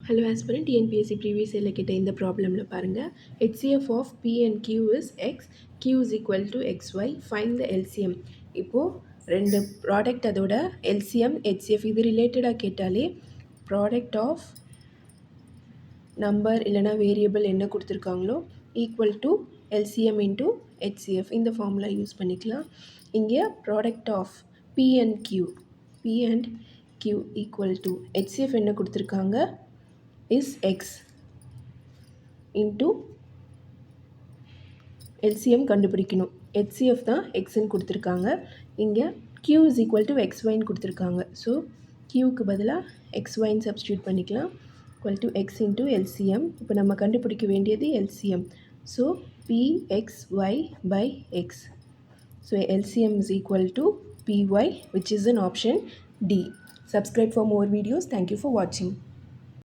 Hello aspirant, TNPSC previous year கிட்ட இந்த ப்ராப்ளமில் பாருங்கள். HCF of P and Q is X, Q is equal to XY, find the LCM. இப்போது ரெண்டு product அதோட LCM, HCF இது ரிலேட்டடாக கேட்டாலே ப்ராடக்ட் ஆஃப் நம்பர் இல்லைனா வேரியபிள் என்ன கொடுத்துருக்காங்களோ equal to LCM into HCF இந்த ஃபார்முலா யூஸ் பண்ணிக்கலாம். இங்கே product of P and Q equal to HCF என்ன கொடுத்துருக்காங்க is X into LCM கண்டுபிடிக்கணும். HCF தான் Xன்னு கொடுத்துருக்காங்க. இங்கே Q is equal to XYன்னு கொடுத்துருக்காங்க. ஸோ Qக்கு பதிலாக XYன்னு சப்ஸ்டியூட் பண்ணிக்கலாம். equal to X into LCM. இப்போ நம்ம கண்டுபிடிக்க வேண்டியது LCM. So PXY by X. So LCM is equal to PY, which is an option D. Subscribe for more videos. Thank you for watching.